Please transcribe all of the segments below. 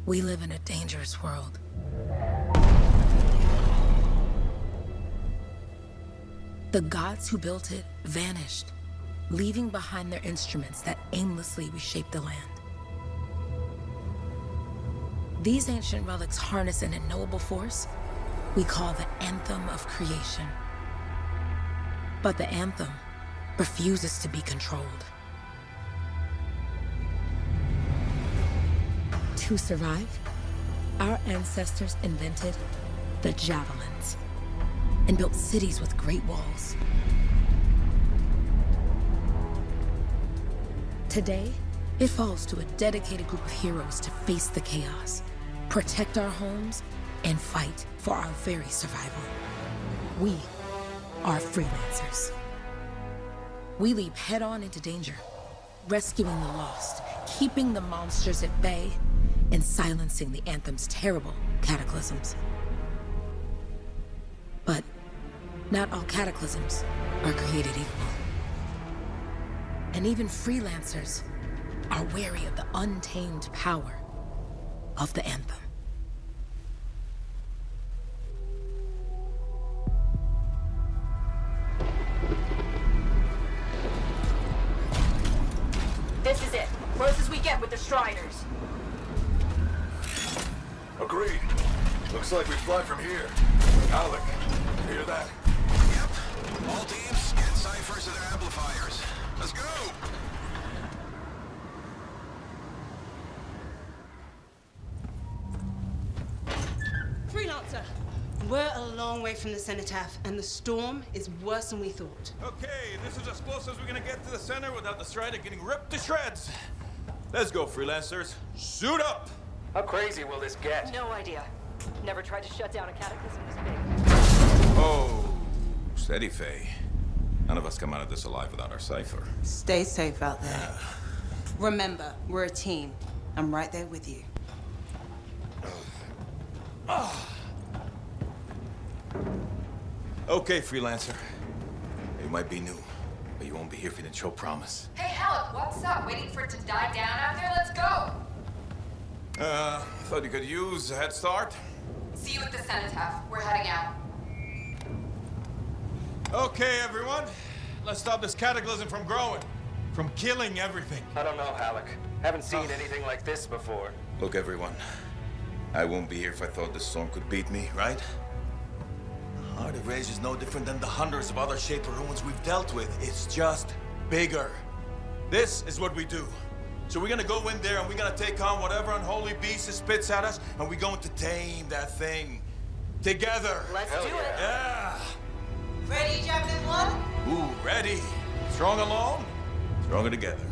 We live in a dangerous world. The gods who built it vanished, leaving behind their instruments that aimlessly reshaped the land. These ancient relics harness an unknowable force we call the Anthem of Creation. But the Anthem refuses to be controlled. To survive, our ancestors invented the javelins and built cities with great walls. Today, it falls to a dedicated group of heroes to face the chaos, protect our homes, and fight for our very survival. We are freelancers. We leap head-on into danger, rescuing the lost, keeping the monsters at bay, and silencing the Anthem's terrible cataclysms. But not all cataclysms are created equal. And even freelancers are wary of the untamed power of the Anthem. This is it. Close as we get with the Striders. Agreed. Looks like we fly from here. Alec, hear that? Yep. All teams, get ciphers to their amplifiers. Let's go! Freelancer! We're a long way from the cenotaph, and the storm is worse than we thought. Okay, this is as close as we're gonna get to the center without the Strider getting ripped to shreds. Let's go, freelancers. Suit up! How crazy will this get? No idea. Never tried to shut down a cataclysm this big. Oh, steady, Faye. None of us come out of this alive without our cipher. Stay safe out there. Remember, we're a team. I'm right there with you. Okay, freelancer. You might be new, but you won't be here if you didn't show promise. Hey, Alec, what's up? Waiting for it to die down out there? Let's go! Thought you could use a head start. See you at the cenotaph. We're heading out. Okay, everyone. Let's stop this cataclysm from growing, from killing everything. I don't know, Alec. Haven't seen anything like this before. Look, everyone. I won't be here if I thought this storm could beat me, right? Heart of Rage is no different than the hundreds of other Shaper ruins we've dealt with. It's just bigger. This is what we do. So we're gonna go in there and we're gonna take on whatever unholy beast it spits at us, and we're going to tame that thing. Together. Let's do it. Yeah. Ready, Javelin 1? Ooh, ready. Strong alone, stronger together.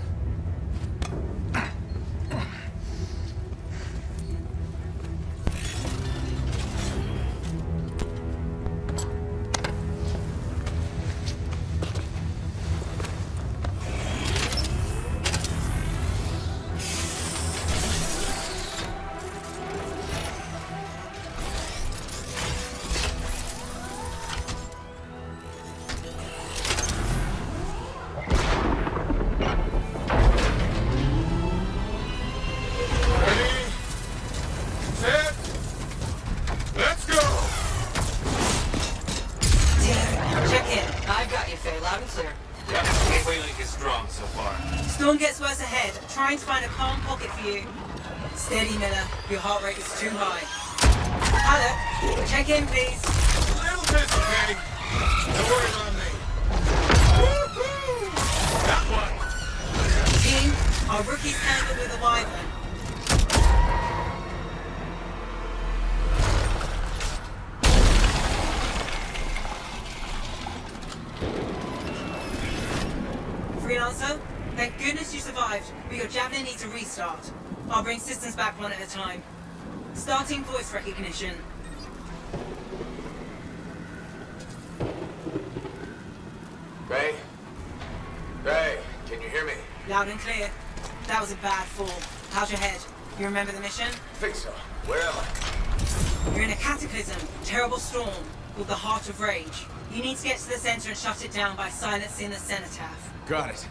Storm gets worse ahead. Trying to find a calm pocket for you. Steady, Miller. Your heart rate is too high. Alec, check in, please. A little busy, Kenny. No worries on me. Woo-hoo! That one. Team, our rookies handled with a wyvern. Freelancer, thank goodness you survived, but your Javelin needs a restart. I'll bring systems back one at a time. Starting voice recognition. Ray? Ray, can you hear me? Loud and clear. That was a bad fall. How's your head? You remember the mission? Think so. Where am I? You're in a cataclysm, terrible storm, called the Heart of Rage. You need to get to the center and shut it down by silencing the cenotaph. Got it.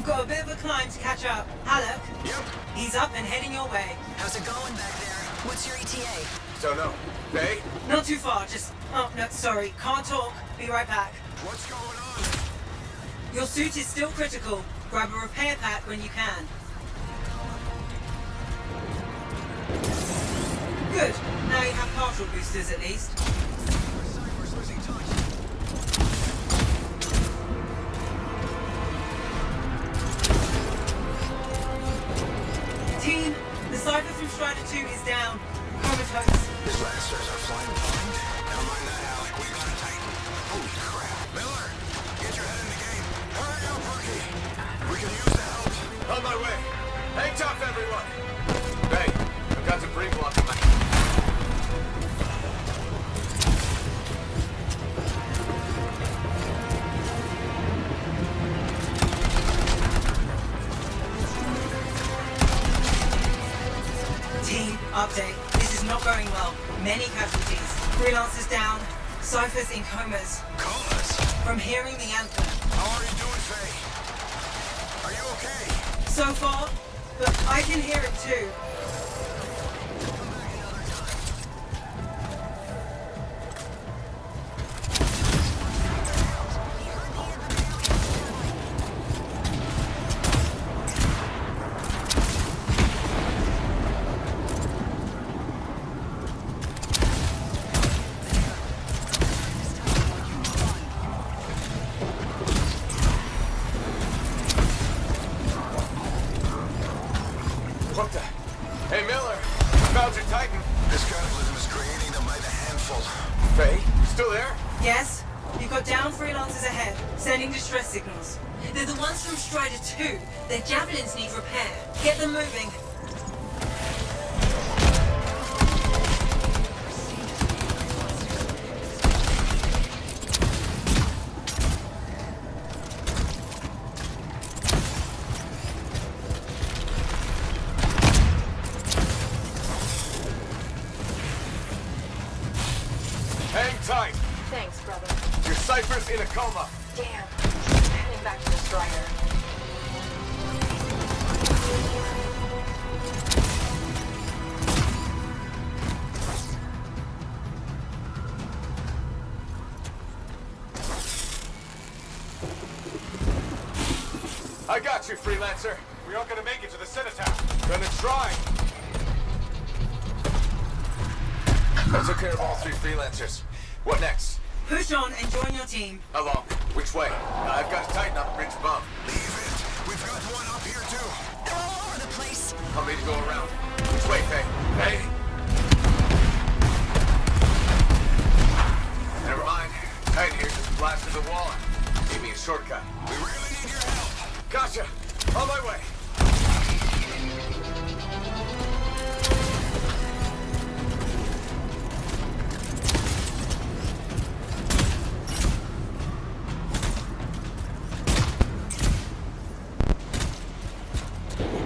got a bit of a climb to catch up. Halleck? Yep. He's up and heading your way. How's it going back there? What's your ETA? So no. Faye? Not too far, just... Oh, no, sorry. Can't talk. Be right back. What's going on? Your suit is still critical. Grab a repair pack when you can. Good. Now you have partial boosters at least. Cypher's losing touch. Team, the Cypher from Strider 2 is down. Comatose. His Lancers are flying blind. Never mind that, Alec. We got a Titan. Holy crap. Miller, get your head in the game. Hurry up, rookie. We can use the help. On my way. Hang tough, everyone. Faye, I've got some pre-block in my... Team, update. This is not going well. Many casualties. Freelancers down. Cyphers in comas. Comas? From hearing the anthem. How are you doing, Faye? Are you okay? So far, but I can hear it too. What the? Hey, Miller. Found your Titan. This cataclysm is creating them by the handful. Faye, still there? Yes? You've got down freelancers ahead, sending distress signals. They're the ones from Strider 2. Their javelins need repair. Get them moving. Hang tight. Thanks, brother. Your Cypher's in a coma. Damn. Heading back to the Strider. I got you, freelancer. We aren't gonna make it to the Cenotaph. Gonna try. I took care of all 3 freelancers. What next? Push on and join your team. How long? Which way? I've got to tighten up the bridge above. Leave it. We've got one up here, too. They're all over the place. I'll need to go around. Which way, Faye? Faye? Never mind. Titan here just blasted the wall. Give me a shortcut. We really need your help. Gotcha. On my way.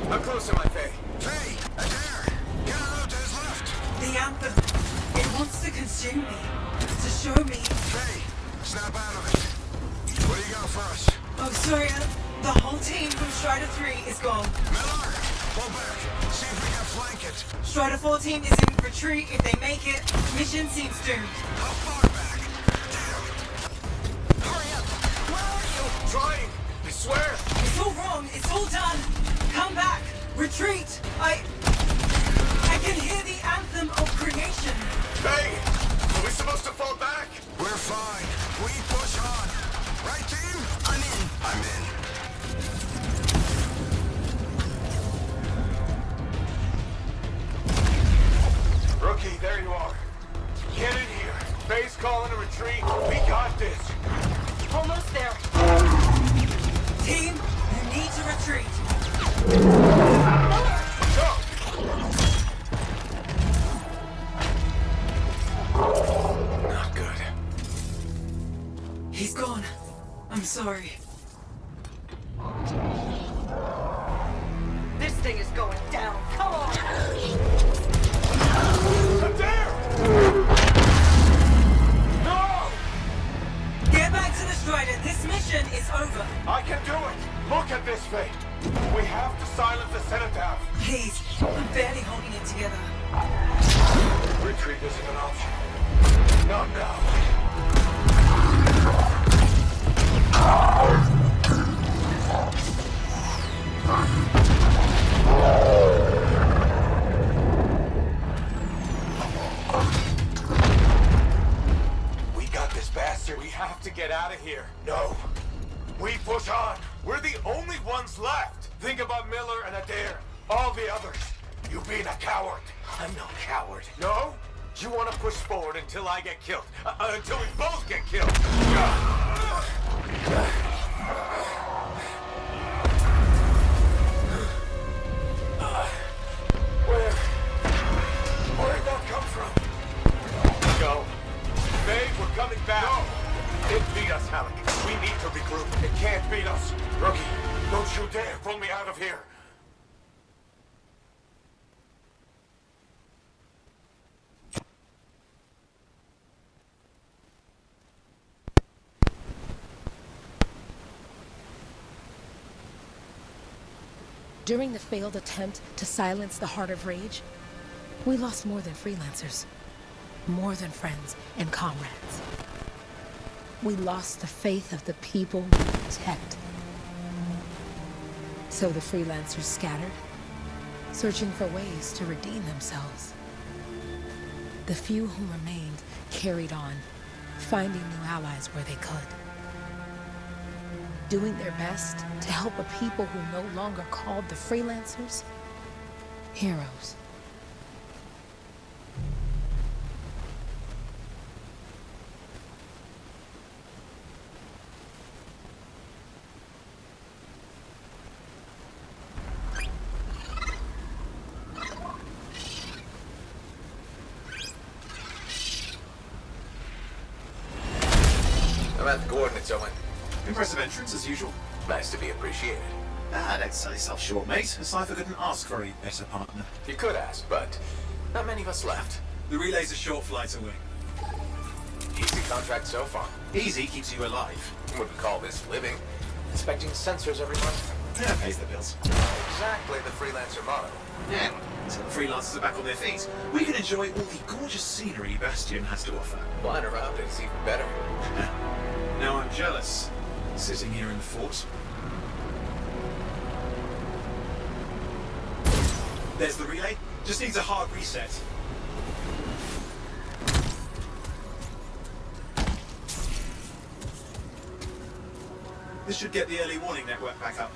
How close am I, Faye? Faye, Adair, get out to his left. The anthem. It wants to consume me. To show me. Faye, snap out of it. What do you got for us? Oh, sorry. The whole team from Strider 3 is gone. Miller, pull back. See if we can flank it. Strider 4 team is in retreat. If they make it, mission seems doomed. How far back? Damn. Hurry up. Where are you? Trying. I swear. It's all wrong. It's all done. Come back. Retreat. I can hear the anthem of creation. Faye, are we supposed to fall back? We're fine. We push on. Right, team? I'm in. I'm in. Rookie, there you are. Get in here. Faye's calling a retreat. We got this. Almost there. Team, you need to retreat. Go! Not good. He's gone. I'm sorry. This thing is going down. Come on. Adair! No! Get back to the Strider. This mission is over. I can do it. Look at this Faye, we have to silence the cenotaph. Please, I'm barely holding it together. Retreat isn't an option. Not now. We got this bastard. We have to get out of here. No. We push on. We're the only ones left. Think about Miller and Adair. All the others. You being a coward. I'm no coward. No? You want to push forward until I get killed. Until we both get killed. Where'd that come from? Go. Babe, we're coming back. No. It beat us, Halleck. We need to regroup. It can't beat us. Rookie, don't you dare pull me out of here. During the failed attempt to silence the Heart of Rage, we lost more than freelancers, more than friends and comrades. We lost the faith of the people we protect. So the freelancers scattered, searching for ways to redeem themselves. The few who remained carried on, finding new allies where they could. Doing their best to help a people who no longer called the freelancers heroes. I'm at the coordinates, Owen. Impressive entrance, as usual. Nice to be appreciated. Don't sell yourself short, mate. A cipher couldn't ask for a better partner. You could ask, but not many of us left. The relay's a short flight away. Easy contract so far. Easy keeps you alive. Wouldn't call this living. Inspecting sensors every month. Yeah, pays the bills. Exactly the freelancer motto. Yeah, until the freelancers are back on their feet, we can enjoy all the gorgeous scenery Bastion has to offer. Flying around is even better. Now I'm jealous, sitting here in the fort. There's the relay. Just needs a hard reset. This should get the early warning network back up.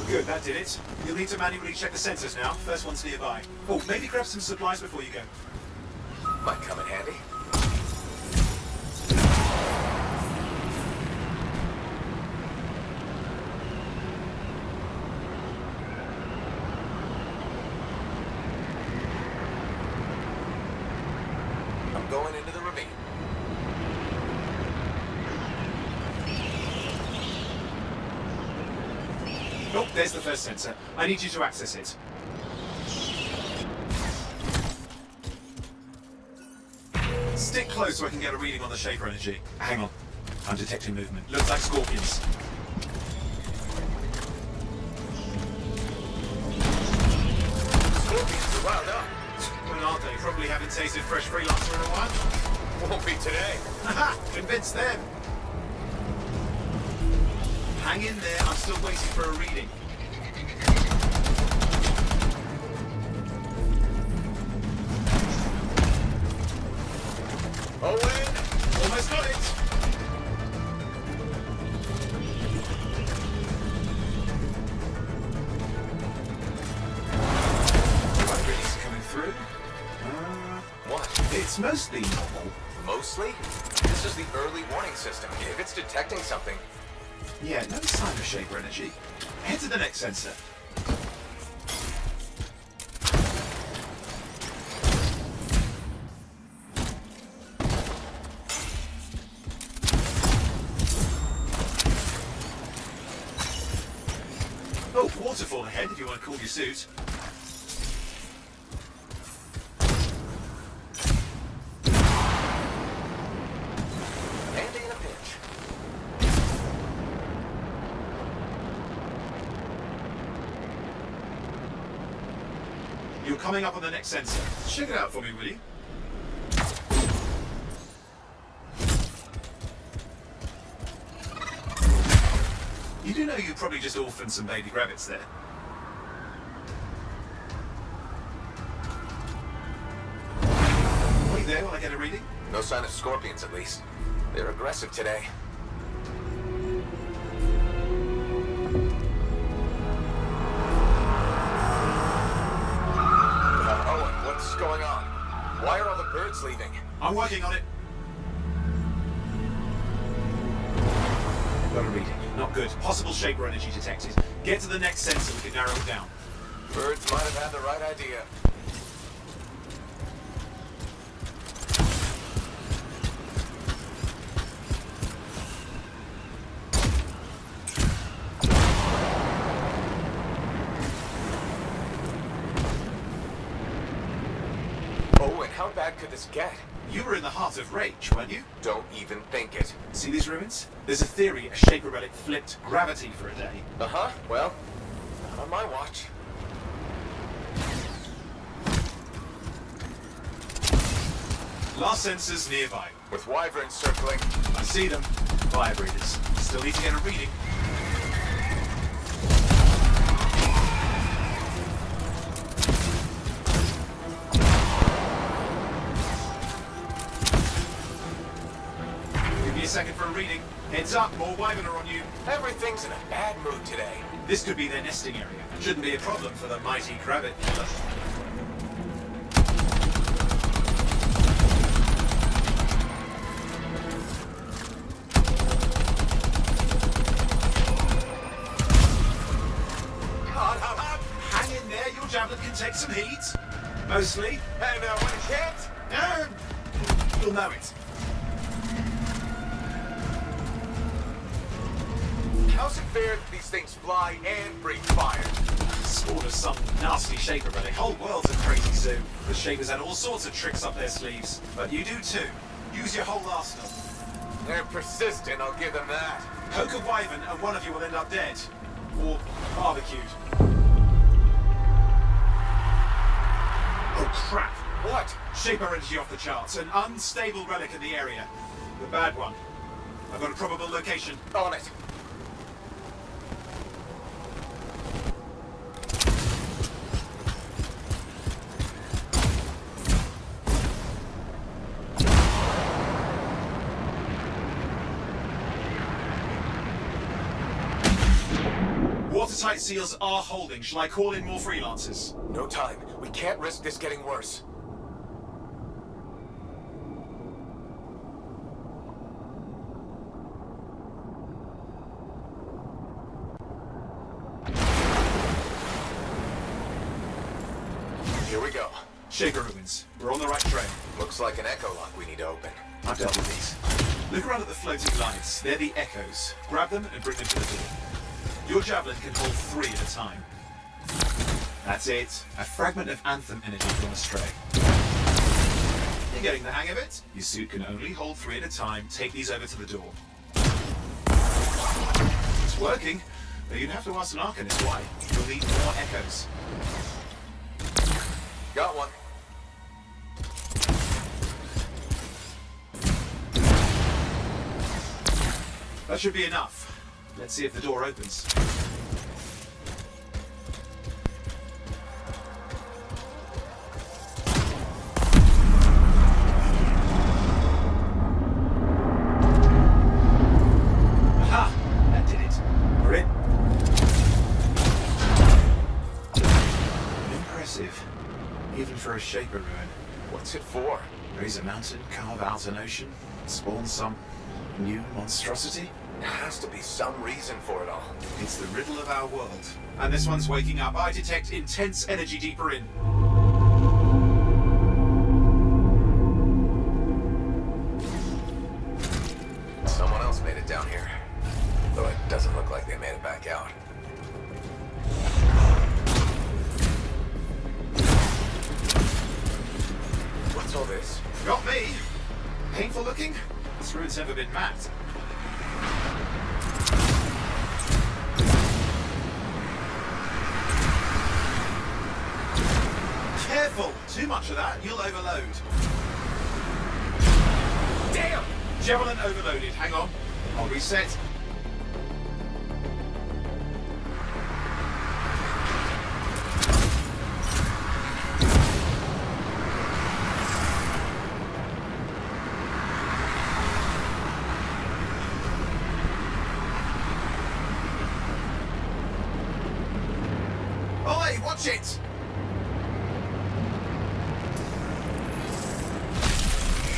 Good, that did it. You'll need to manually check the sensors now. First one's nearby. Oh, maybe grab some supplies before you go. Might come in handy. I'm going into the ravine. Oh, there's the first sensor. I need you to access it. Stick close so I can get a reading on the Shaper energy. Hang on. I'm detecting movement. Looks like scorpions. Scorpions are wound up. Well, aren't they? Probably haven't tasted fresh freelancer in a while. Won't be today. Haha! Convince them! Hang in there, I'm still waiting for a reading. Owen! Almost got it! Right, readings are coming through. What? It's mostly normal. Mostly? This is the early warning system. If it's detecting something, Yeah, no sign of Shaper energy. Head to the next sensor. Oh, waterfall ahead if you want to cool your suit. handy in a pinch. coming up on the next sensor. Check it out for me, will you? You do know you probably just orphaned some baby rabbits there. Wait there while I get a reading. No sign of scorpions, at least. They're aggressive today. Owen, what's going on? Why are all the birds leaving? I'm working on it. Got a reading. Not good. Possible shaper energy detected. Get to the next sensor, we can narrow it down. Birds might have had the right idea. Owen, how bad could this get? You were in the heart of rage, weren't you? Don't even think it. See these ruins? There's a theory a shaper relic flipped gravity for a day. Uh-huh. Well, not on my watch. Last sensors nearby. With wyverns circling. I see them. Fire breathers. Still need to get a reading. Give me a second for a reading. Heads up, more wyvern are on you. Everything's in a bad mood today. This could be their nesting area. Shouldn't be a problem for the mighty Krabbit killer. Hang in there, your javelin can take some heat. Mostly. And when it can't, You'll know it. how's it fair that these things fly and breathe fire? Spawn of some nasty shaper, but the whole world's a crazy zoo. The shapers had all sorts of tricks up their sleeves. But you do too. Use your whole arsenal. They're persistent, I'll give them that. Poke a wyvern and one of you will end up dead. Or barbecued. Oh crap! What? Shaper energy off the charts. An unstable relic in the area. The bad one. I've got a probable location. On it. Watertight seals are holding. Shall I call in more freelancers? No time. We can't risk this getting worse. Here we go. Shaper ruins. We're on the right train. Looks like an echo lock we need to open. I've dealt with these. Look around at the floating lights. They're the echoes. Grab them and bring them to the door. Your javelin can hold 3 at a time. That's it. A fragment of Anthem energy gone astray. You're getting the hang of it. Your suit can only hold 3 at a time. Take these over to the door. It's working, but you'd have to ask an Arcanist why. You'll need more echoes. Got one. That should be enough. Let's see if the door opens. Aha! That did it. We're in. Impressive. Even for a shaper ruin. What's it for? Raise a mountain, carve out an ocean, spawn some new monstrosity? There has to be some reason for it all. It's the riddle of our world. And this one's waking up. I detect intense energy deeper in. Someone else made it down here. Though it doesn't look like they made it back out. What's all this? Got me. Painful looking? This ruin's never been mapped. Too much of that, you'll overload. Damn! Javelin overloaded. Hang on. I'll reset. Oi, watch it!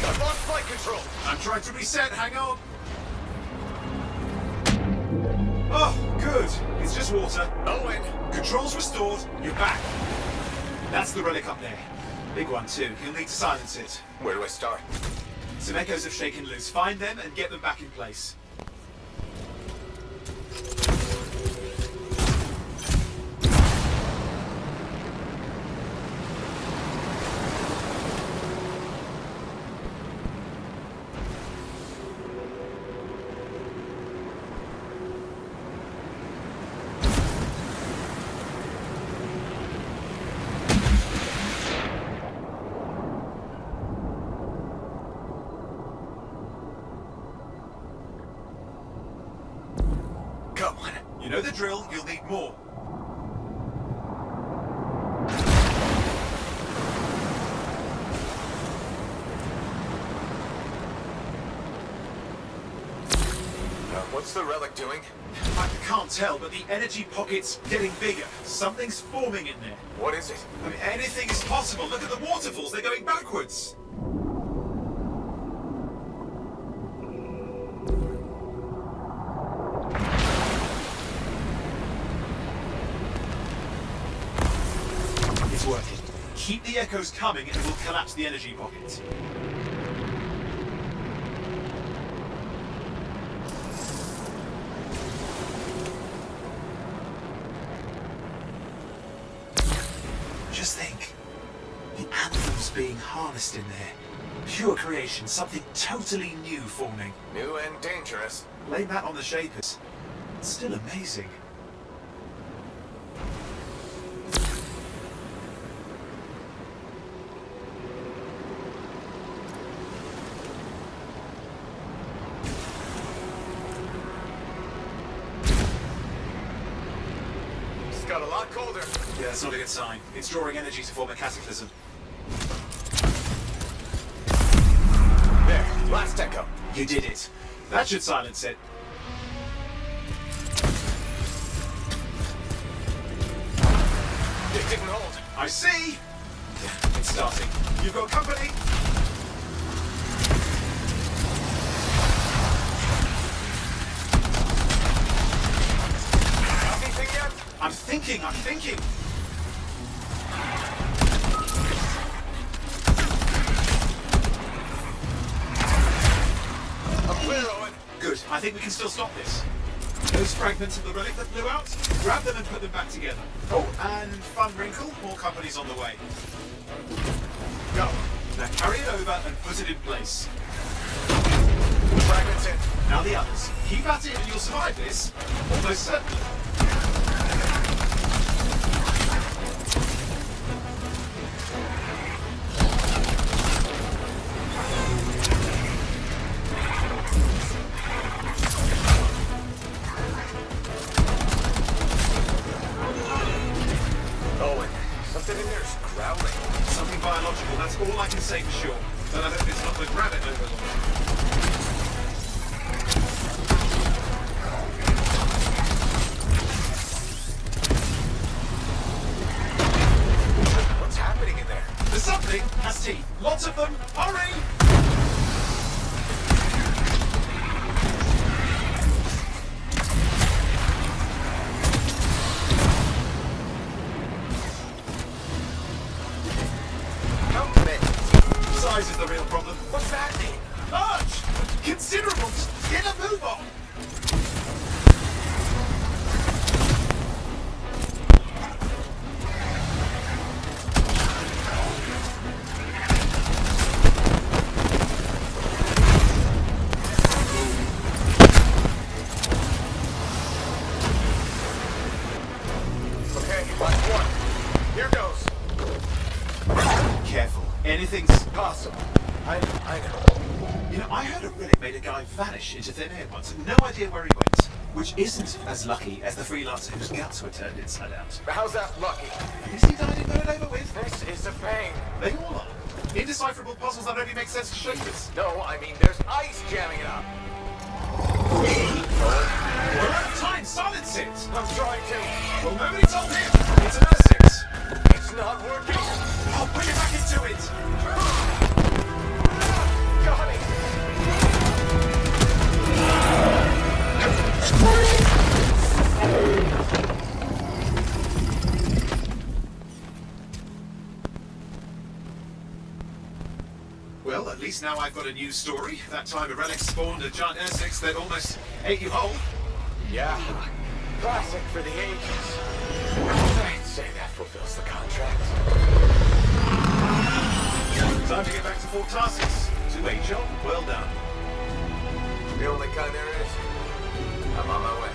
I've lost flight control. I'm trying to reset, hang on. Oh, good. It's just water. Owen! Controls restored, you're back. That's the relic up there. Big one too, you'll need to silence it. Where do I start? Some echoes have shaken loose. Find them and get them back in place. Come on. You know the drill, you'll need more. What's the relic doing? I can't tell, but the energy pocket's getting bigger. Something's forming in there. What is it? I mean, anything is possible. Look at the waterfalls, they're going backwards. It's working. Keep the echoes coming and we'll collapse the energy pocket. Just think. The Anthem's being harnessed in there. Pure creation, something totally new forming. New and dangerous. Blame that on the Shapers. It's still amazing. It's got a lot colder. Yeah, that's not a good sign. It's drawing energy to form a cataclysm. There, last echo. You did it. That should silence it. It didn't hold. I see! It's starting. You've got company! Anything yet? I'm thinking! I'm clear, Owen. Good. I think we can still stop this. Those fragments of the relic that blew out, grab them and put them back together. Oh, and fun wrinkle, more company's on the way. Go. Now carry it over and put it in place. Fragments in. Now the others. Keep at it and you'll survive this. Almost certainly. Owen, something in there's growling. Something biological, that's all I can say for sure. But I hope it's not the gravit overlord. What's happening in there? There's something has teeth. Lots of them. Hurry! How many? Size is the real problem. What's that mean? guy vanish into thin air once, and no idea where he went. Which isn't as lucky as the freelancer whose guts were turned inside out. How's that lucky? Is he died and got it over with? This is a pain. They all are. Indecipherable puzzles that only make sense to strangers. No, I mean there's ice jamming it up. We're out of time, silence it! I'm trying to. Well, nobody told him! It's another 6. It's not working. I'll put it back into it! Got it. Well, at least now I've got a new story. That time a relic spawned a giant Ursix that almost ate you whole. Yeah. Classic for the ages. I'd say that fulfills the contract. Time to get back to Fort Tarsus. To a job well done. The only kind there is. I'm on my way.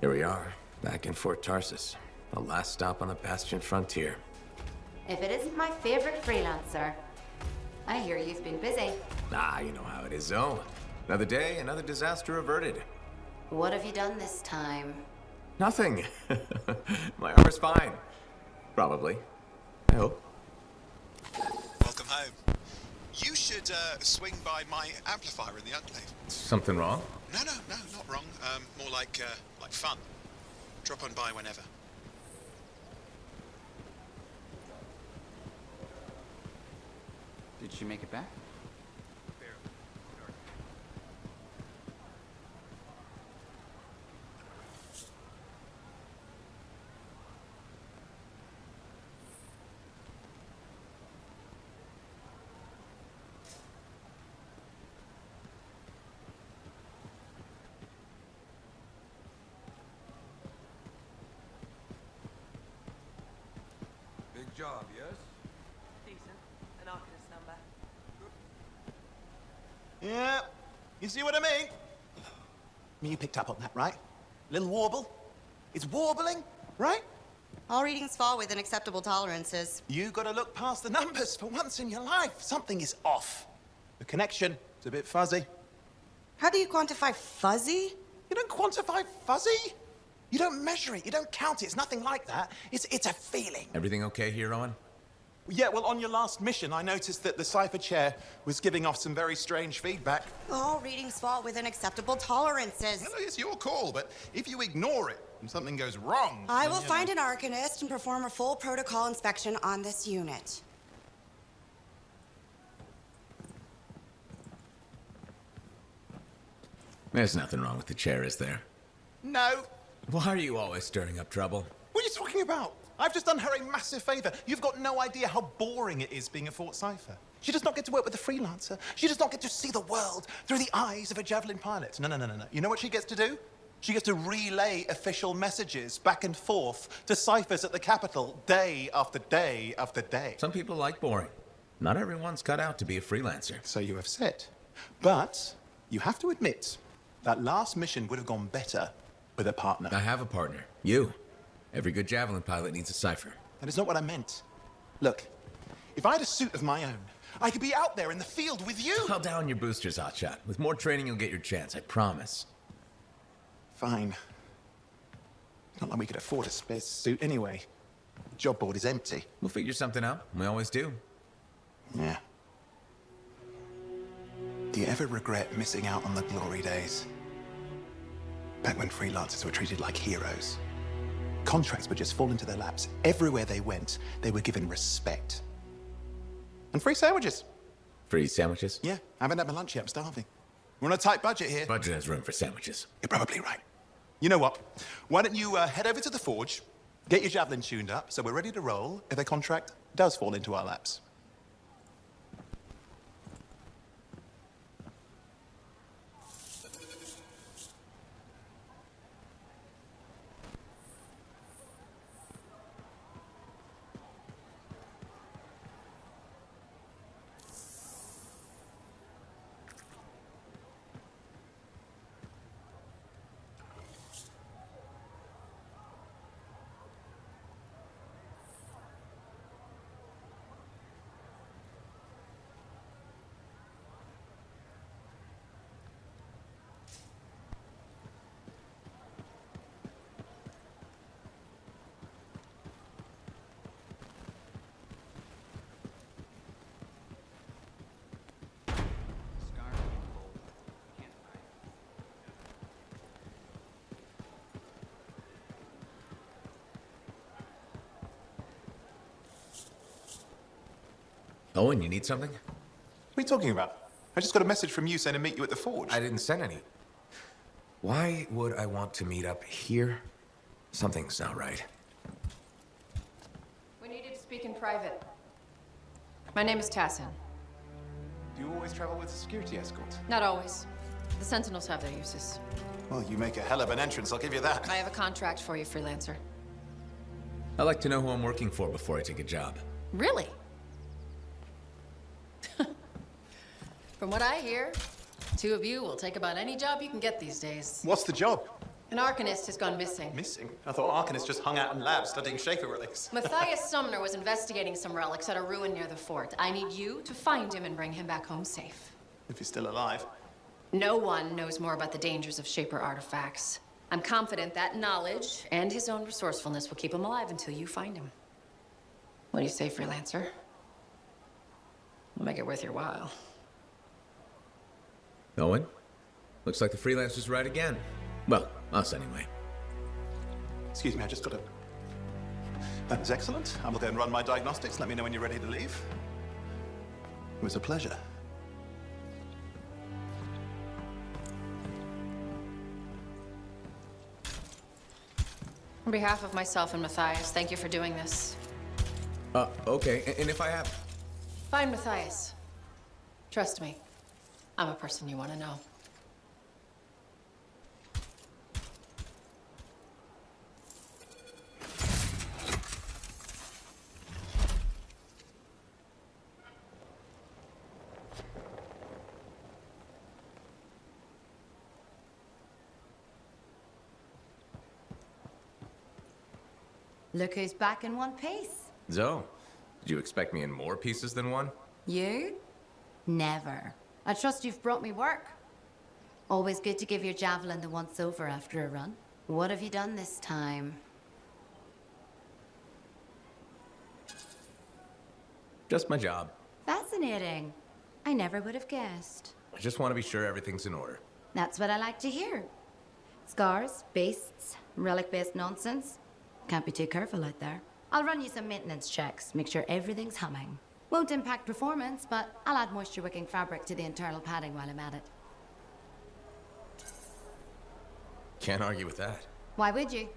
Here we are, back in Fort Tarsus. The last stop on the Bastion frontier. If it isn't my favorite freelancer. I hear you've been busy. Ah, you know how it is, Zoe. Another day, another disaster averted. What have you done this time? Nothing. My armor's fine. Probably. I hope. Welcome home. You should swing by my amplifier in the Enclave. Something wrong? No, not wrong. More like fun. Drop on by whenever. Did she make it back? Big job, yes? Decent. An Arcanist number. Yeah, you see what I mean? You picked up on that, right? Little warble. It's warbling, right? All readings fall within acceptable tolerances. You gotta look past the numbers for once in your life. Something is off. The connection is a bit fuzzy. How do you quantify fuzzy? You don't quantify fuzzy. You don't measure it. You don't count it. It's nothing like that. It's a feeling. Everything okay here, Owen? Yeah, well, on your last mission, I noticed that the Cypher Chair was giving off some very strange feedback. All readings fall within acceptable tolerances. Well, it's your call, but if you ignore it and something goes wrong... I will find an Arcanist and perform a full protocol inspection on this unit. There's nothing wrong with the chair, is there? No. Why are you always stirring up trouble? What are you talking about? I've just done her a massive favor. You've got no idea how boring it is being a Fort Cypher. She does not get to work with a freelancer. She does not get to see the world through the eyes of a Javelin pilot. No. You know what she gets to do? She gets to relay official messages back and forth to ciphers at the Capitol day after day after day. Some people like boring. Not everyone's cut out to be a freelancer. So you have said. But you have to admit, that last mission would have gone better with a partner. I have a partner. You. Every good Javelin pilot needs a cipher. That is not what I meant. Look, if I had a suit of my own, I could be out there in the field with you. Call down your boosters, Hotshot. With more training, you'll get your chance, I promise. Fine. Not like we could afford a spare suit anyway. The job board is empty. We'll figure something out. We always do. Yeah. Do you ever regret missing out on the glory days? Back when freelancers were treated like heroes. Contracts would just fall into their laps. Everywhere they went, they were given respect. And free sandwiches. Free sandwiches? Yeah, I haven't had my lunch yet. I'm starving. We're on a tight budget here. Budget has room for sandwiches. You're probably right. You know what? Why don't you head over to the forge, get your Javelin tuned up, so we're ready to roll if a contract does fall into our laps. Owen, you need something? What are you talking about? I just got a message from you saying to meet you at the forge. I didn't send any. Why would I want to meet up here? Something's not right. We needed to speak in private. My name is Tassin. Do you always travel with a security escort? Not always. The Sentinels have their uses. Well, you make a hell of an entrance, I'll give you that. I have a contract for you, freelancer. I like to know who I'm working for before I take a job. Really? From what I hear, two of you will take about any job you can get these days. What's the job? An Arcanist has gone missing. Missing? I thought Arcanists just hung out in labs studying Shaper relics. Matthias Sumner was investigating some relics at a ruin near the fort. I need you to find him and bring him back home safe. If he's still alive. No one knows more about the dangers of Shaper artifacts. I'm confident that knowledge and his own resourcefulness will keep him alive until you find him. What do you say, freelancer? We'll make it worth your while. Owen? Looks like the freelancer's right again. Well, us anyway. Excuse me, I just got a... That is excellent. I will go and run my diagnostics. Let me know when you're ready to leave. It was a pleasure. On behalf of myself and Matthias, thank you for doing this. Okay, and if I have... Fine, Matthias. Trust me. I'm a person you want to know. Look who's back in one piece. Zoe, did you expect me in more pieces than one? You? Never. I trust you've brought me work. Always good to give your javelin the once-over after a run. What have you done this time? Just my job. Fascinating. I never would have guessed. I just want to be sure everything's in order. That's what I like to hear. Scars, beasts, relic-based nonsense. Can't be too careful out there. I'll run you some maintenance checks, make sure everything's humming. Won't impact performance, but I'll add moisture-wicking fabric to the internal padding while I'm at it. Can't argue with that. Why would you?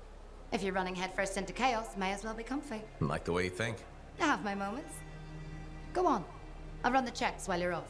If you're running headfirst into chaos, may as well be comfy. Like the way you think. I have my moments. Go on. I'll run the checks while you're off.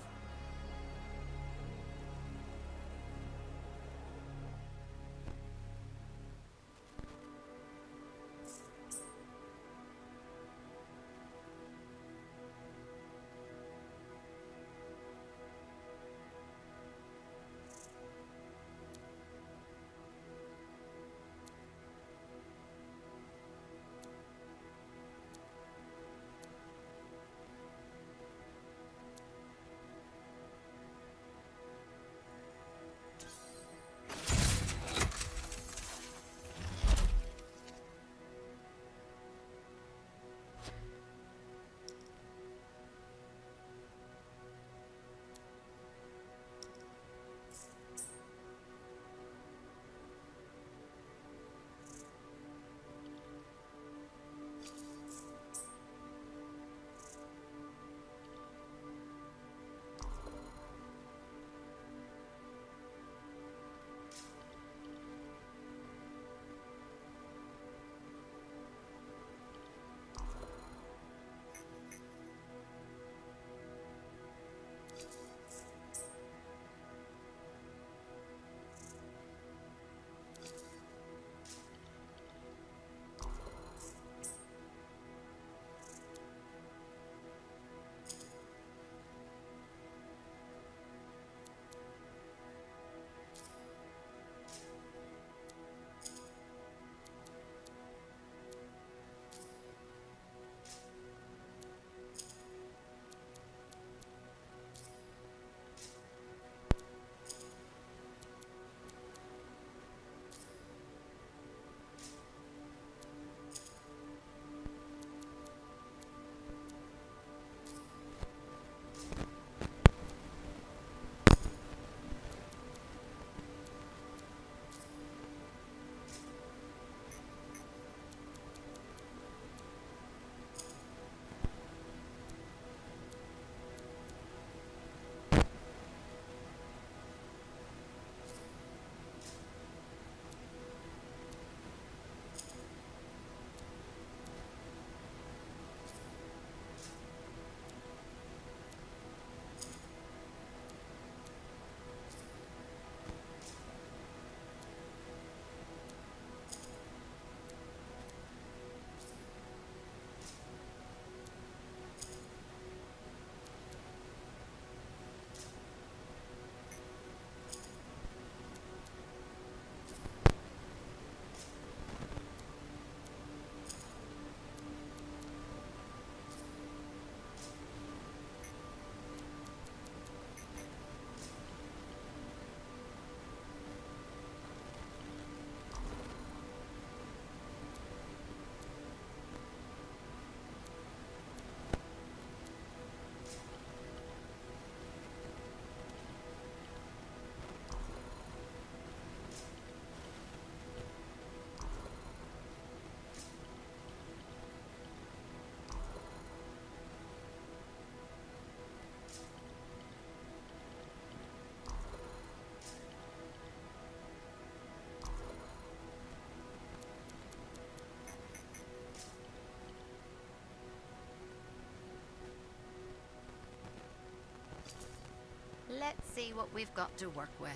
Let's see what we've got to work with.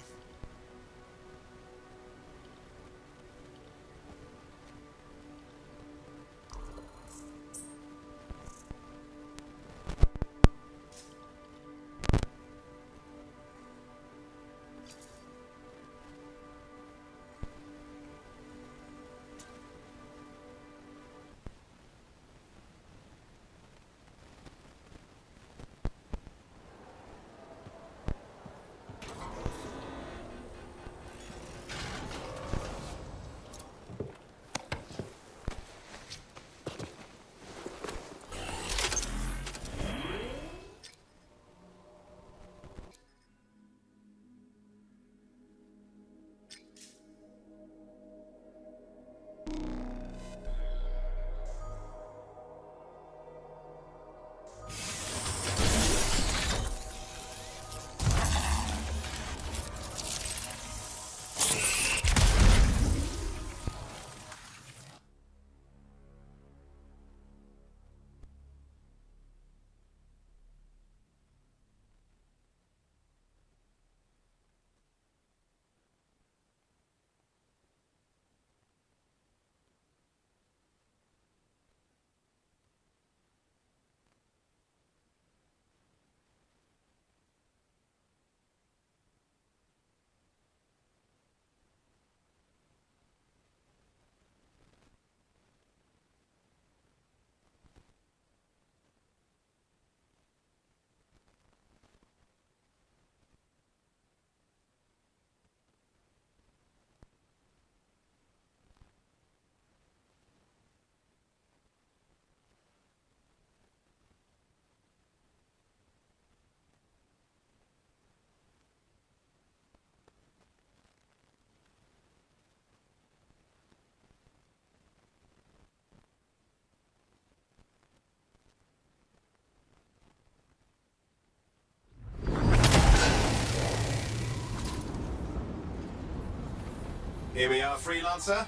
Here we are, Freelancer.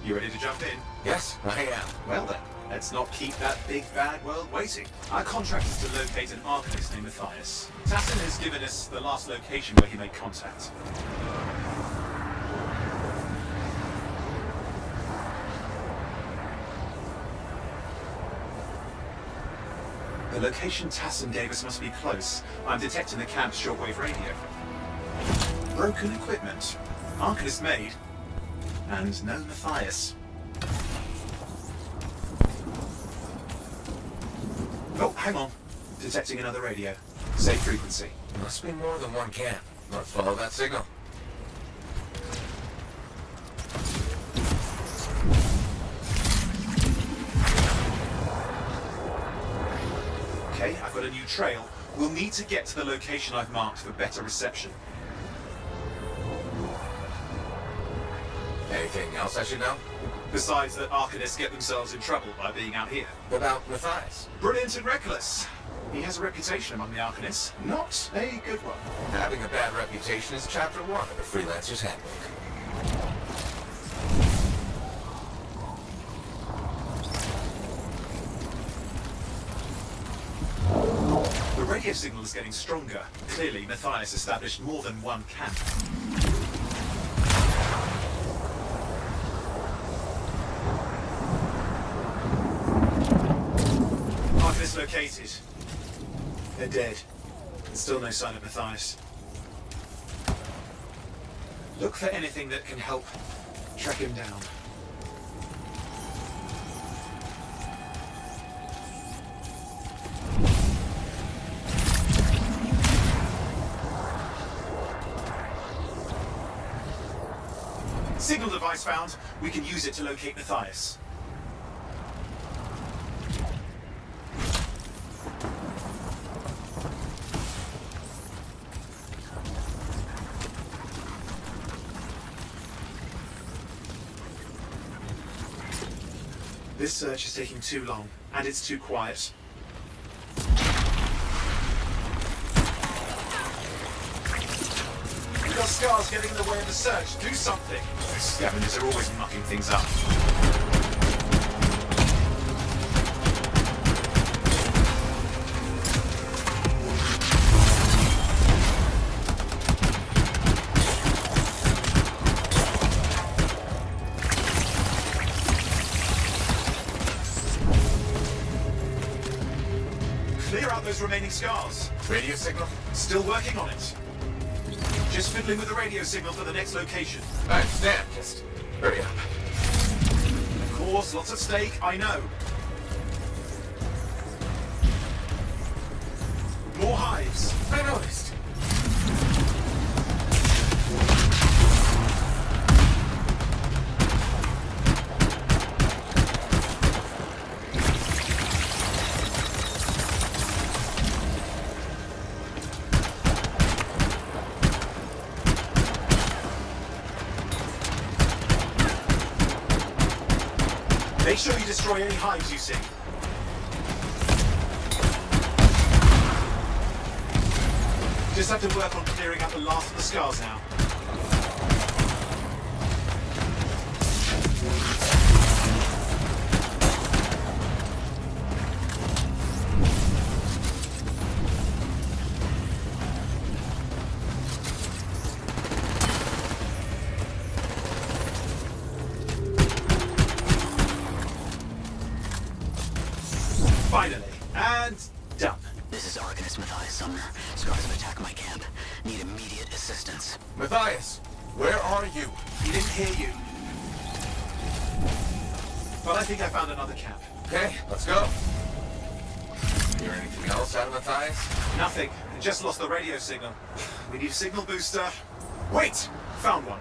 You ready to jump in? Yes, I am. Well then, let's not keep that big bad world waiting. Our contract is to locate an Arcanist named Matthias. Tassin has given us the last location where he made contact. The location Tassin gave us must be close. I'm detecting the camp's shortwave radio. Broken equipment. Arcanist made. And no Matthias. Oh, hang on. Detecting another radio. Safe frequency. Must be more than one camp. Let's follow that signal. Okay, I've got a new trail. We'll need to get to the location I've marked for better reception. Anything else I should know? Besides that Arcanists get themselves in trouble by being out here. What about Matthias? Brilliant and reckless. He has a reputation among the Arcanists. Not a good one. Having a bad reputation is chapter 1 of the Freelancer's Handbook. The radio signal is getting stronger. Clearly, Matthias established more than one camp. Arcanist located. They're dead. There's still no sign of Matthias. Look for anything that can help track him down. Signal device found. We can use it to locate Matthias. This search is taking too long, and it's too quiet. We've got scars getting in the way of the search. Do something. Scavengers are always mucking things up. Clear out those remaining scars. Radio signal? Still working on it. Just fiddling with the radio signal for the next location. I understand. Just hurry up. Of course, lots at stake, I know. More hives. I noticed. Make sure you destroy any hives you see. Just have to work on clearing out the last of the scars now. Finally, and done. This is Arcanist Matthias Sumner. Scars have attacked my camp. Need immediate assistance. Matthias, where are you? He didn't hear you. But I think I found another camp. Okay, let's go. Hear anything else out of Matthias? Nothing. I just lost the radio signal. We need a signal booster. Wait! Found one.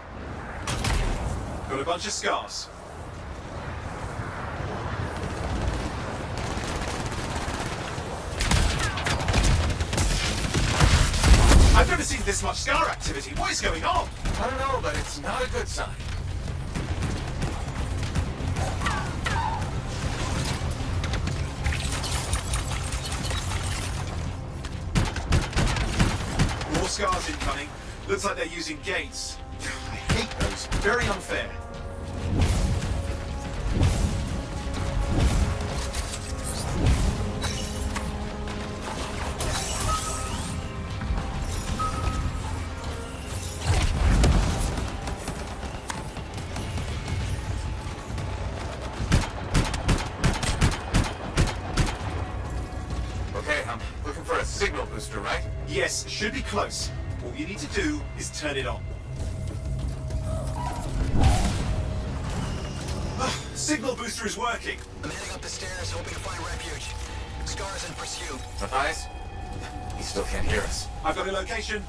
Got a bunch of scars. I've never seen this much scar activity. What is going on? I don't know, but it's not a good sign. More scars incoming. Looks like they're using gates. I hate those. Very unfair. Okay, I'm looking for a signal booster, right? Yes, should be close. All you need to do is turn it on. Signal booster is working. I'm heading up the stairs, hoping to find refuge. Scars in pursuit. Matthias? He still can't hear us. I've got a location.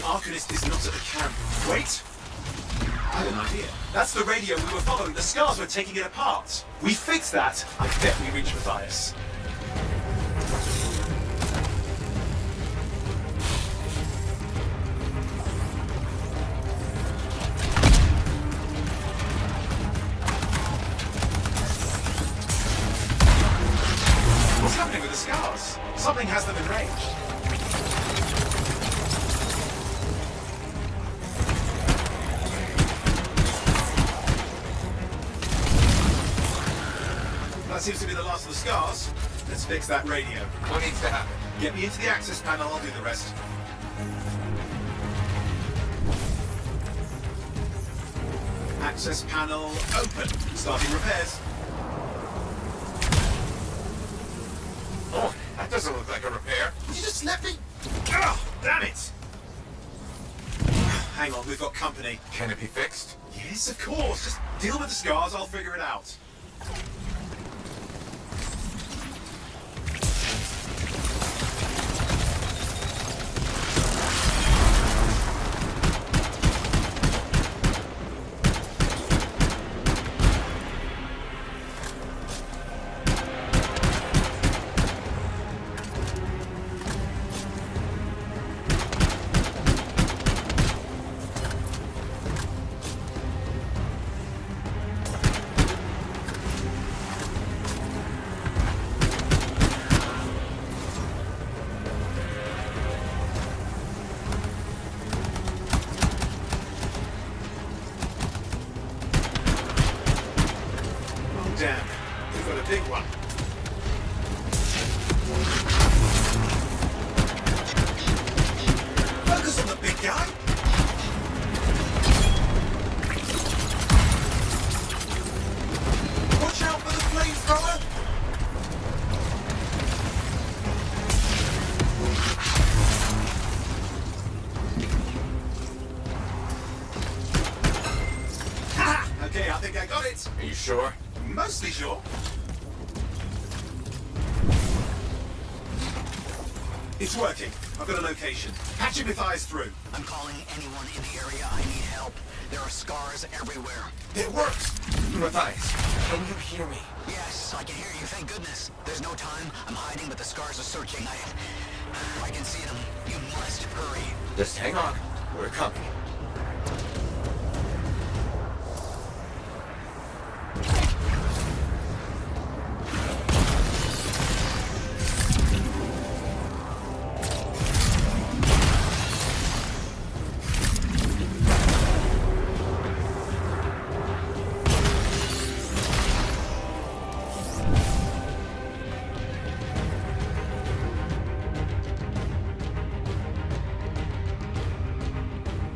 Arcanist is not at the camp. Wait! I have an idea. That's the radio we were following. The scars were taking it apart. We fixed that. I bet we reached Matthias. What's happening with the scars? Something has them enraged. That seems to be the last of the scars. Let's fix that radio. What needs to happen? Get me into the access panel, I'll do the rest. Access panel open. Starting repairs. Oh, that doesn't look like a repair. Did you just slap me? Oh, damn it! Hang on, we've got company. Can it be fixed? Yes, of course. Just deal with the scars, I'll figure it out. Damn, we've got a big one. Focus on the big guy. Watch out for the flamethrower. Ha! Okay, I think I got it. Are you sure? Mostly sure. It's working. I've got a location. Patching with eyes through. I'm calling anyone in the area. I need help. There are scars everywhere. It works! Matthias, can you hear me? Yes, I can hear you. Thank goodness. There's no time. I'm hiding, but the scars are searching. I can see them. You must hurry. Just hang on. We're coming.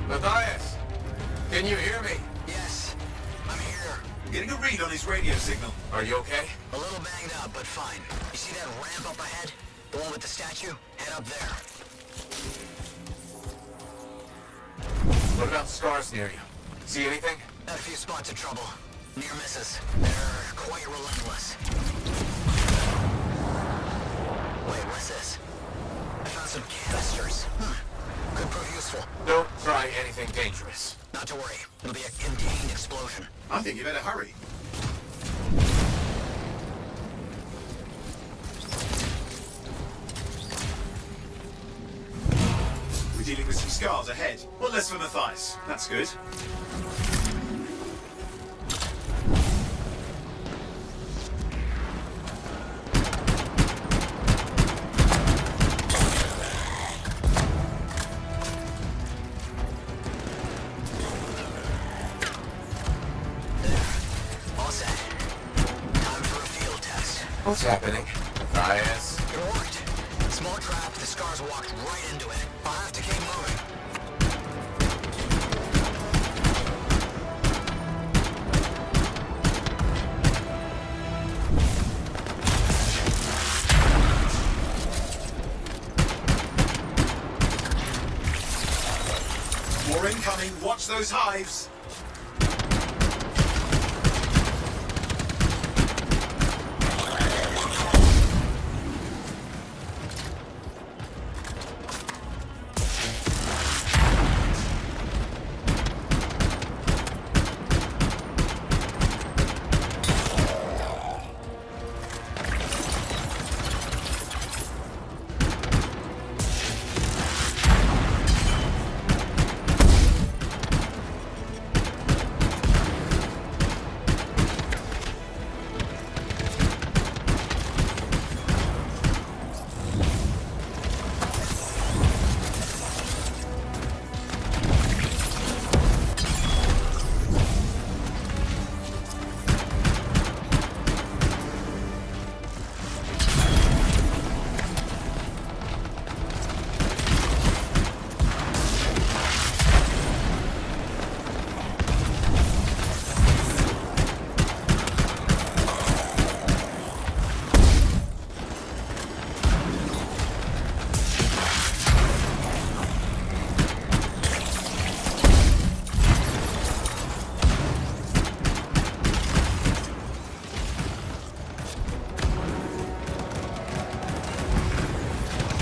Matthias, can you hear me? Yes, I'm here. Getting a read on his radio signal. Are you okay? A little banged up, but fine. You see that ramp up ahead? The one with the statue? Head up there. What about scars near you? See anything? Had a few spots of trouble. Near misses. They're quite relentless. Wait, what's this? I found some canisters. Could prove useful. Don't try anything dangerous. Not to worry. It'll be a contained explosion. I think you better hurry. We're dealing with some scars ahead. One less for Matthias. That's good. What's happening? Matthias? It worked. Small trap, the scars walked right into it. I'll have to keep moving. More incoming. Watch those hives.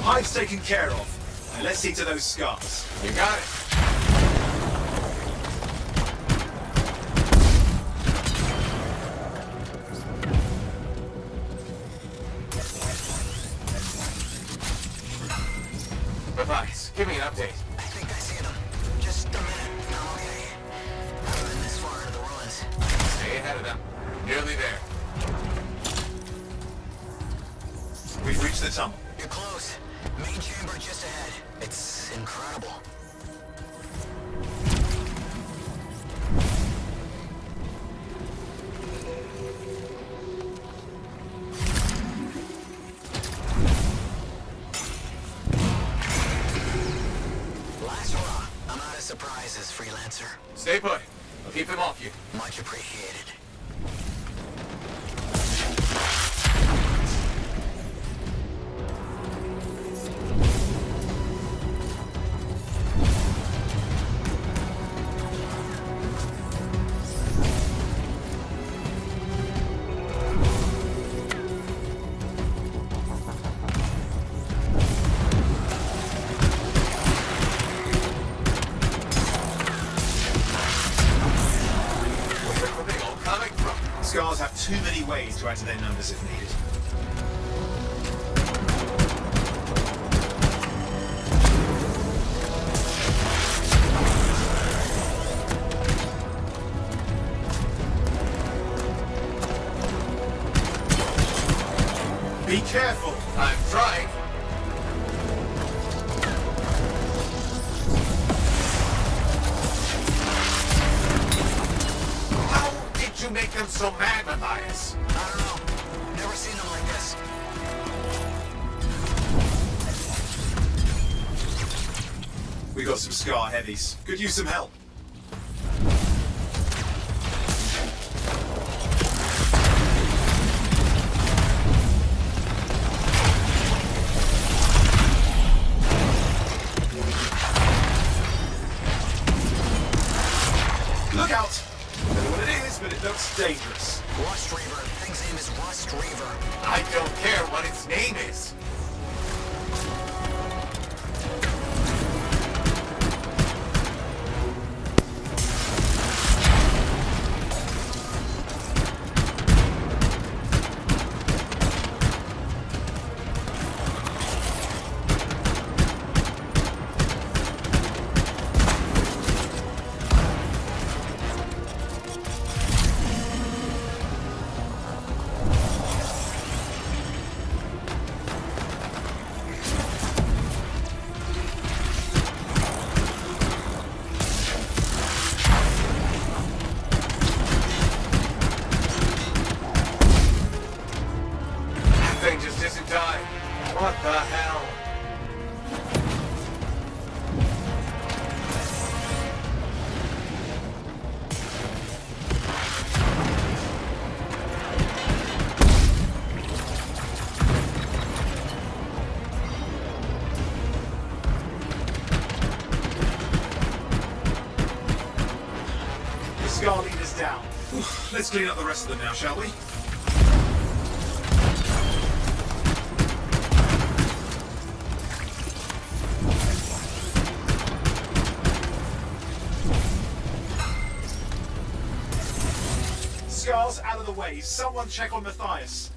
Hive's taken care of. Now let's see to those scars. You got it. Matthias, give me an update. I think I see them. Just a minute. Okay. I've been this far into the ruins. Stay ahead of them. Nearly there. We've reached the tunnel. You're close. Main chamber just ahead. It's incredible. Lancer. Stay put. I'll keep him off you. Much appreciated. Scars have too many ways to add to their numbers if needed. Be careful. I'm trying. How did you make them so mad, Matthias? I don't know. Never seen them like this. We got some Scar heavies. Could use some help. Look out! I don't know what it is, but it looks dangerous. Rust Reaver. Thing's name is Rust Reaver. I don't care what its name is. Thing just isn't dying. What the hell? The Scar leader's down. Let's clean up the rest of them now, shall we? Scar's out of the way. Someone check on Matthias.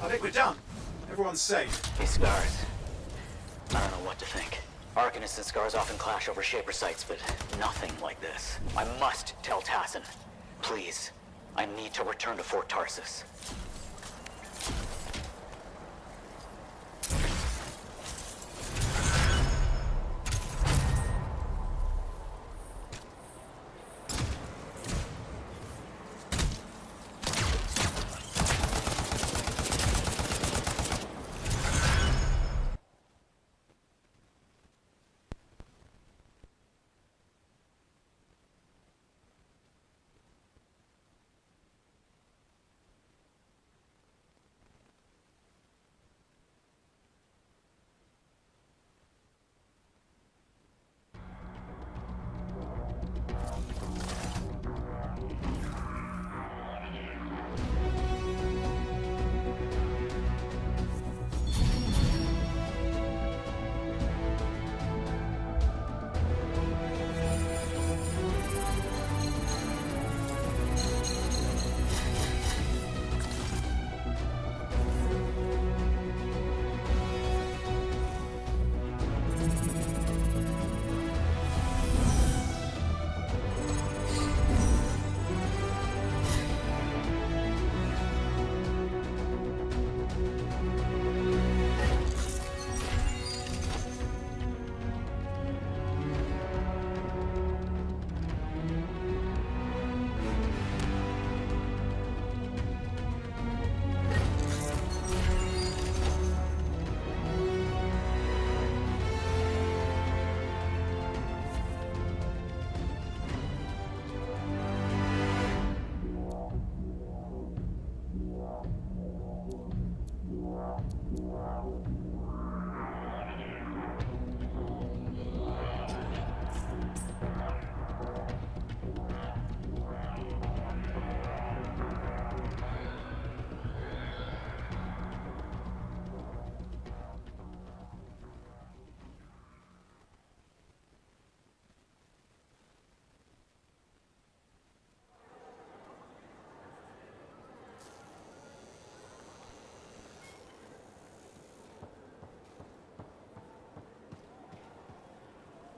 I think we're done. Everyone's safe. Hey, Scars. I don't know what to think. Arcanists and Scars often clash over Shaper sites, but nothing like this. I must tell Tassin. Please. I need to return to Fort Tarsus.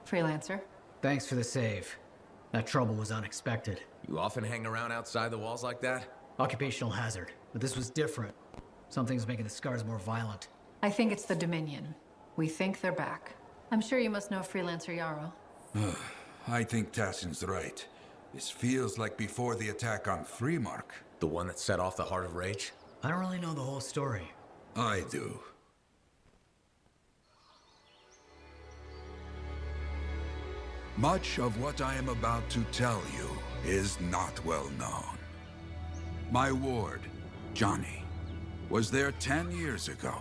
Freelancer. Thanks for the save. That trouble was unexpected. You often hang around outside the walls like that? Occupational hazard, but this was different. Something's making the scars more violent. I think it's the Dominion. We think they're back. I'm sure you must know Freelancer Yarrow. I think Tassin's right. This feels like before the attack on Freemark. The one that set off the Heart of Rage? I don't really know the whole story. I do. Much of what I am about to tell you is not well known. My ward, Johnny, was there 10 years ago.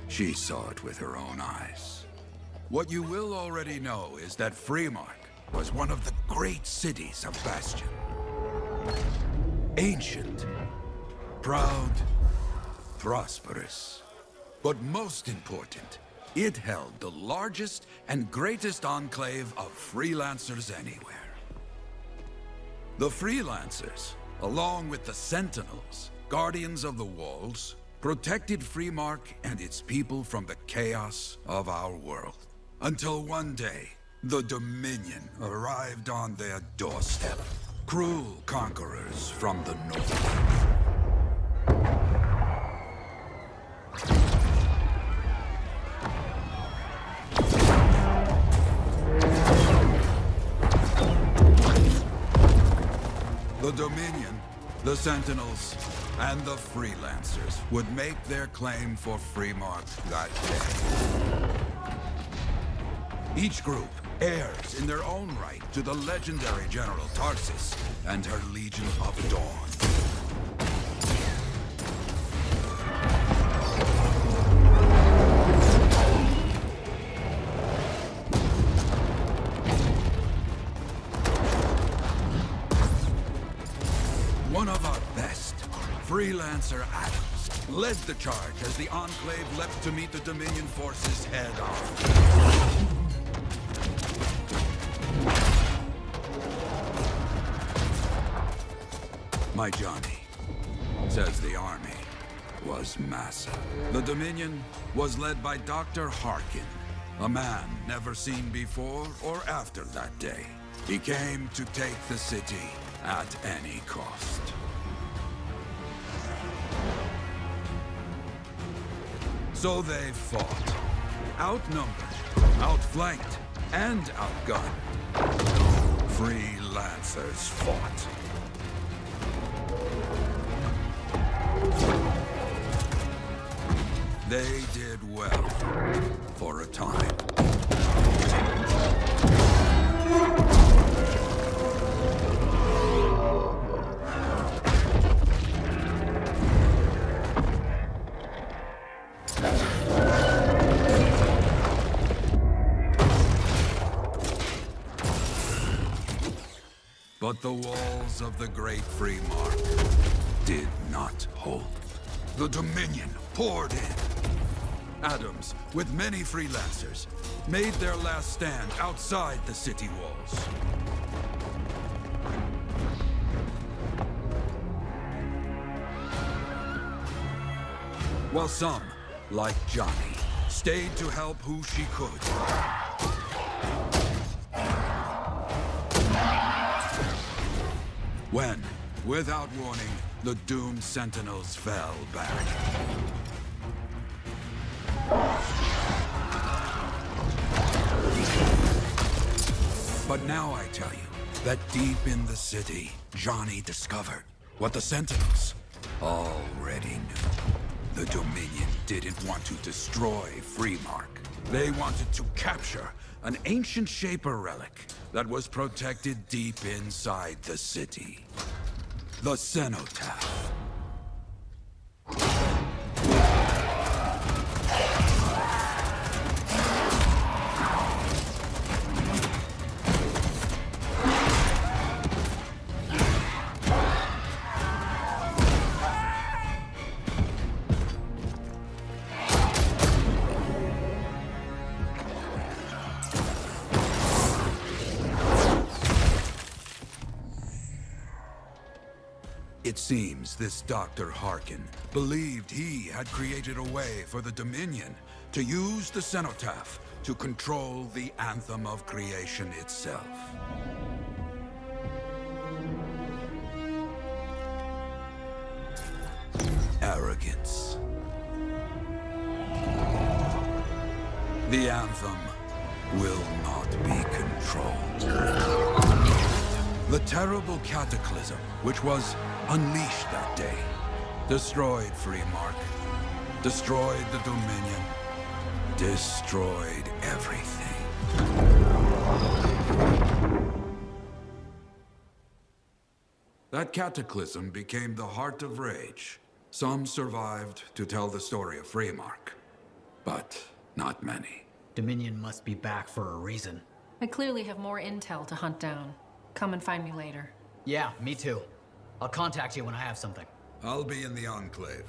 She saw it with her own eyes. What you will already know is that Freemark was one of the great cities of Bastion. Ancient, proud, prosperous. But most important, it held the largest and greatest enclave of freelancers anywhere. The freelancers, along with the Sentinels, guardians of the walls, protected Freemark and its people from the chaos of our world. Until one day, the Dominion arrived on their doorstep. Cruel conquerors from the north. The Dominion, the Sentinels, and the Freelancers would make their claim for Freemark that day. Each group heirs in their own right to the legendary General Tarsis and her Legion of Dawn. One of our best, Freelancer Adams, led the charge as the Enclave leapt to meet the Dominion forces head-on. My Johnny says the army was massive. The Dominion was led by Dr. Harkin, a man never seen before or after that day. He came to take the city at any cost. So they fought. Outnumbered, outflanked, and outgunned. Freelancers fought. They did well for a time. But the walls of the Great Freemark did not hold. The Dominion poured in. Adams, with many freelancers, made their last stand outside the city walls. While some, like Johnny, stayed to help who she could. When, without warning, the doomed Sentinels fell back. But now I tell you that deep in the city, Johnny discovered what the Sentinels already knew. The Dominion didn't want to destroy Freemark. They wanted to capture an ancient Shaper relic that was protected deep inside the city. The Cenotaph. It seems this Dr. Harkin believed he had created a way for the Dominion to use the Cenotaph to control the Anthem of creation itself. Arrogance. The Anthem will not be controlled. The terrible cataclysm, which was unleashed that day, destroyed Freemark, destroyed the Dominion, destroyed everything. That cataclysm became the heart of rage. Some survived to tell the story of Freemark, but not many. Dominion must be back for a reason. I clearly have more intel to hunt down. Come and find me later. Yeah, me too. I'll contact you when I have something. I'll be in the Enclave.